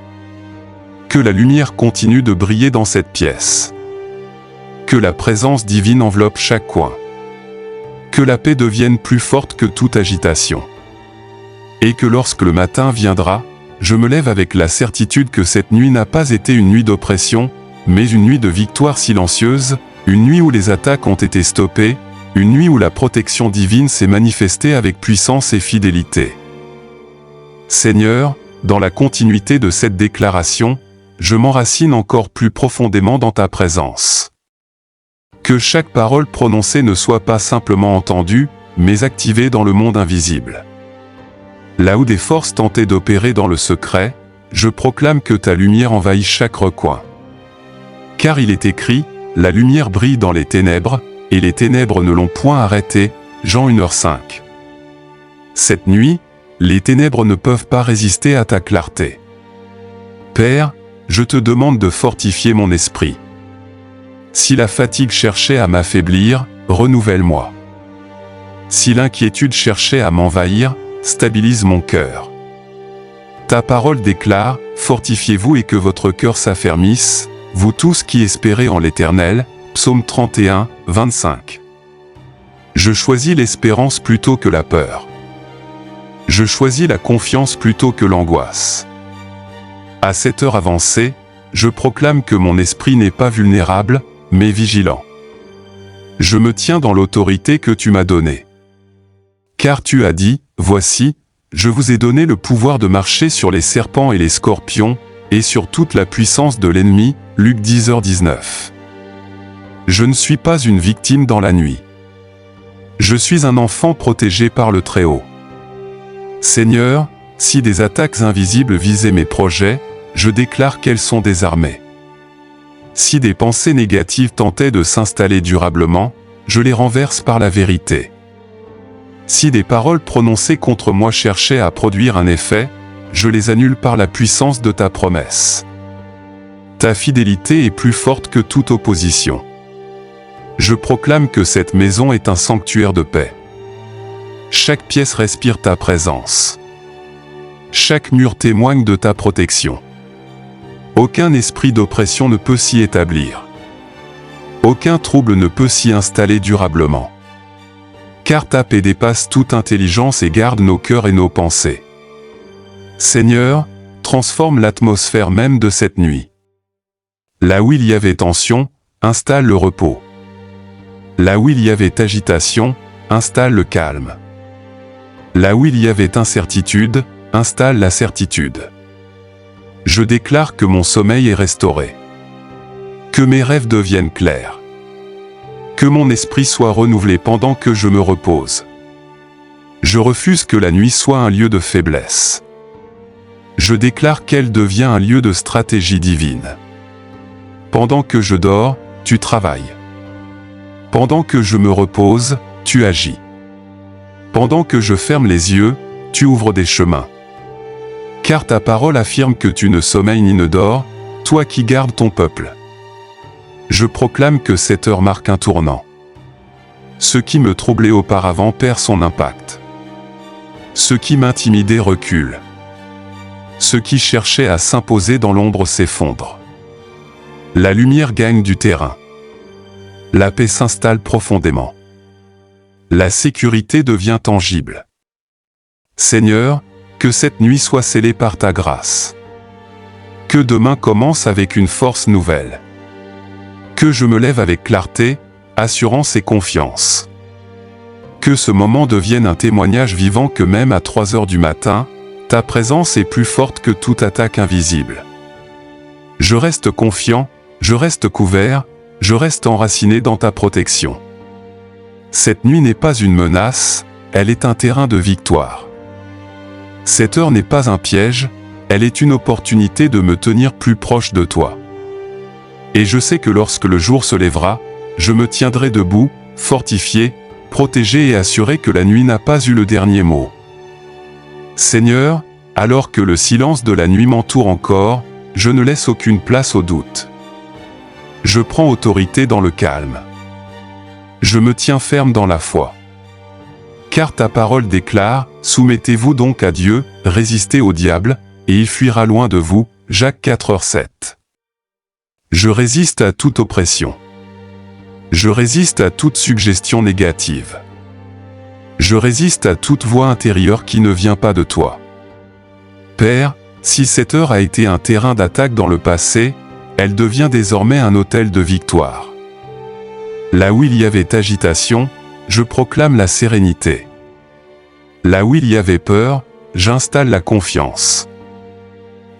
Que la lumière continue de briller dans cette pièce. Que la présence divine enveloppe chaque coin. Que la paix devienne plus forte que toute agitation. Et que lorsque le matin viendra, je me lève avec la certitude que cette nuit n'a pas été une nuit d'oppression, mais une nuit de victoire silencieuse, une nuit où les attaques ont été stoppées, une nuit où la protection divine s'est manifestée avec puissance et fidélité. Seigneur, dans la continuité de cette déclaration, je m'enracine encore plus profondément dans ta présence. Que chaque parole prononcée ne soit pas simplement entendue, mais activée dans le monde invisible. Là où des forces tentaient d'opérer dans le secret, je proclame que ta lumière envahit chaque recoin. Car il est écrit, la lumière brille dans les ténèbres, et les ténèbres ne l'ont point arrêté, Jean 1h05. Cette nuit, les ténèbres ne peuvent pas résister à ta clarté. Père, je te demande de fortifier mon esprit. Si la fatigue cherchait à m'affaiblir, renouvelle-moi. Si l'inquiétude cherchait à m'envahir, stabilise mon cœur. Ta parole déclare, fortifiez-vous et que votre cœur s'affermisse, vous tous qui espérez en l'Éternel, Psaume 31, 25. Je choisis l'espérance plutôt que la peur. Je choisis la confiance plutôt que l'angoisse. À cette heure avancée, je proclame que mon esprit n'est pas vulnérable, mais vigilant. Je me tiens dans l'autorité que tu m'as donnée. Car tu as dit, voici, je vous ai donné le pouvoir de marcher sur les serpents et les scorpions, et sur toute la puissance de l'ennemi, Luc 10h19. Je ne suis pas une victime dans la nuit. Je suis un enfant protégé par le Très-Haut. Seigneur, si des attaques invisibles visaient mes projets, je déclare qu'elles sont désarmées. Si des pensées négatives tentaient de s'installer durablement, je les renverse par la vérité. Si des paroles prononcées contre moi cherchaient à produire un effet, je les annule par la puissance de ta promesse. Ta fidélité est plus forte que toute opposition. Je proclame que cette maison est un sanctuaire de paix. Chaque pièce respire ta présence. Chaque mur témoigne de ta protection. Aucun esprit d'oppression ne peut s'y établir. Aucun trouble ne peut s'y installer durablement. Car ta paix dépasse toute intelligence et garde nos cœurs et nos pensées. Seigneur, transforme l'atmosphère même de cette nuit. Là où il y avait tension, installe le repos. Là où il y avait agitation, installe le calme. Là où il y avait incertitude, installe la certitude. Je déclare que mon sommeil est restauré. Que mes rêves deviennent clairs. Que mon esprit soit renouvelé pendant que je me repose. Je refuse que la nuit soit un lieu de faiblesse. Je déclare qu'elle devient un lieu de stratégie divine. Pendant que je dors, tu travailles. Pendant que je me repose, tu agis. Pendant que je ferme les yeux, tu ouvres des chemins. Car ta parole affirme que tu ne sommeilles ni ne dors, toi qui gardes ton peuple. Je proclame que cette heure marque un tournant. Ce qui me troublait auparavant perd son impact. Ce qui m'intimidait recule. Ce qui cherchait à s'imposer dans l'ombre s'effondre. La lumière gagne du terrain. La paix s'installe profondément. La sécurité devient tangible. Seigneur, que cette nuit soit scellée par ta grâce. Que demain commence avec une force nouvelle. Que je me lève avec clarté, assurance et confiance. Que ce moment devienne un témoignage vivant que même à 3 heures du matin, ta présence est plus forte que toute attaque invisible. Je reste confiant, je reste couvert, je reste enraciné dans ta protection. Cette nuit n'est pas une menace, elle est un terrain de victoire. Cette heure n'est pas un piège, elle est une opportunité de me tenir plus proche de toi. Et je sais que lorsque le jour se lèvera, je me tiendrai debout, fortifié, protégé et assuré que la nuit n'a pas eu le dernier mot. Seigneur, alors que le silence de la nuit m'entoure encore, je ne laisse aucune place au doute. Je prends autorité dans le calme. Je me tiens ferme dans la foi. Car ta parole déclare, soumettez-vous donc à Dieu, résistez au diable, et il fuira loin de vous. Jacques 4h7. Je résiste à toute oppression. Je résiste à toute suggestion négative. Je résiste à toute voix intérieure qui ne vient pas de toi. Père, si cette heure a été un terrain d'attaque dans le passé, elle devient désormais un autel de victoire. Là où il y avait agitation, je proclame la sérénité. Là où il y avait peur, j'installe la confiance.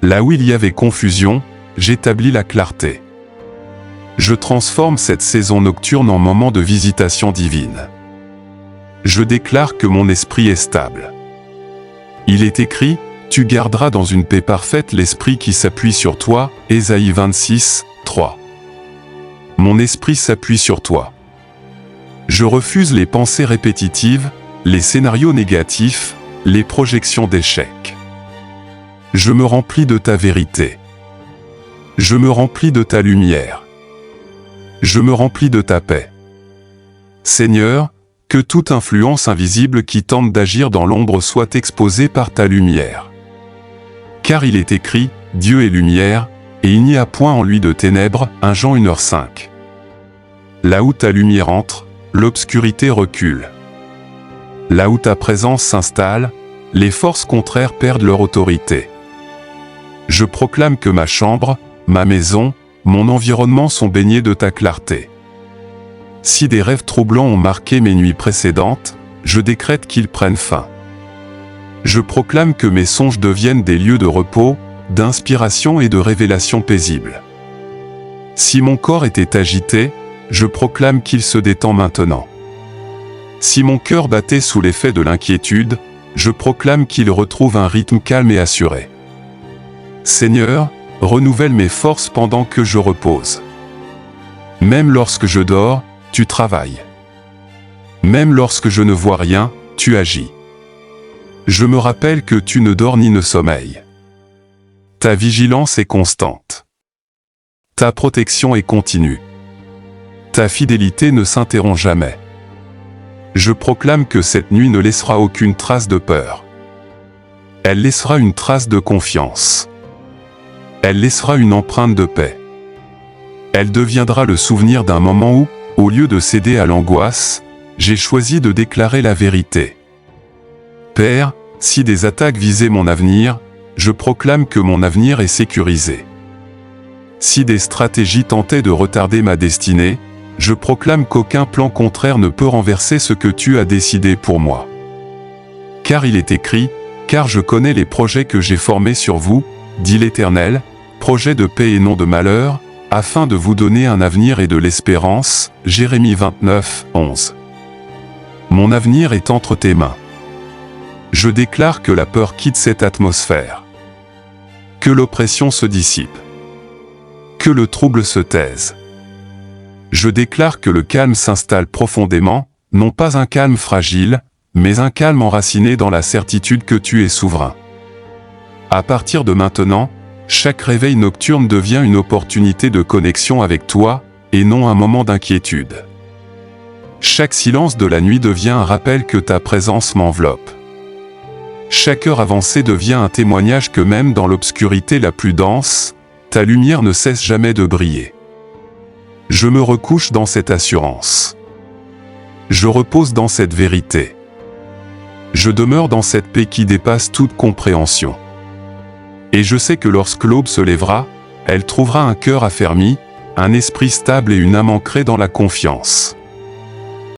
Là où il y avait confusion, j'établis la clarté. Je transforme cette saison nocturne en moment de visitation divine. Je déclare que mon esprit est stable. Il est écrit, tu garderas dans une paix parfaite l'esprit qui s'appuie sur toi, Ésaïe 26, 3. Mon esprit s'appuie sur toi. Je refuse les pensées répétitives, les scénarios négatifs, les projections d'échecs. Je me remplis de ta vérité. Je me remplis de ta lumière. Je me remplis de ta paix. Seigneur, que toute influence invisible qui tente d'agir dans l'ombre soit exposée par ta lumière. Car il est écrit, Dieu est lumière, et il n'y a point en lui de ténèbres, 1 Jean 1h5. Là où ta lumière entre, l'obscurité recule. Là où ta présence s'installe, les forces contraires perdent leur autorité. Je proclame que ma chambre, ma maison, mon environnement sont baignés de ta clarté. Si des rêves troublants ont marqué mes nuits précédentes, je décrète qu'ils prennent fin. Je proclame que mes songes deviennent des lieux de repos, d'inspiration et de révélation paisible. Si mon corps était agité, je proclame qu'il se détend maintenant. Si mon cœur battait sous l'effet de l'inquiétude, je proclame qu'il retrouve un rythme calme et assuré. Seigneur, renouvelle mes forces pendant que je repose. Même lorsque je dors, tu travailles. Même lorsque je ne vois rien, tu agis. Je me rappelle que tu ne dors ni ne sommeilles. Ta vigilance est constante. Ta protection est continue. Ta fidélité ne s'interrompt jamais. Je proclame que cette nuit ne laissera aucune trace de peur. Elle laissera une trace de confiance. Elle laissera une empreinte de paix. Elle deviendra le souvenir d'un moment où, au lieu de céder à l'angoisse, j'ai choisi de déclarer la vérité. Père, si des attaques visaient mon avenir, je proclame que mon avenir est sécurisé. Si des stratégies tentaient de retarder ma destinée, je proclame qu'aucun plan contraire ne peut renverser ce que tu as décidé pour moi. Car il est écrit, car je connais les projets que j'ai formés sur vous, dit l'Éternel, projets de paix et non de malheur, afin de vous donner un avenir et de l'espérance. Jérémie 29, 11. Mon avenir est entre tes mains. Je déclare que la peur quitte cette atmosphère. Que l'oppression se dissipe. Que le trouble se taise. Je déclare que le calme s'installe profondément, non pas un calme fragile, mais un calme enraciné dans la certitude que tu es souverain. À partir de maintenant, chaque réveil nocturne devient une opportunité de connexion avec toi, et non un moment d'inquiétude. Chaque silence de la nuit devient un rappel que ta présence m'enveloppe. Chaque heure avancée devient un témoignage que même dans l'obscurité la plus dense, ta lumière ne cesse jamais de briller. Je me recouche dans cette assurance. Je repose dans cette vérité. Je demeure dans cette paix qui dépasse toute compréhension. Et je sais que lorsque l'aube se lèvera, elle trouvera un cœur affermi, un esprit stable et une âme ancrée dans la confiance.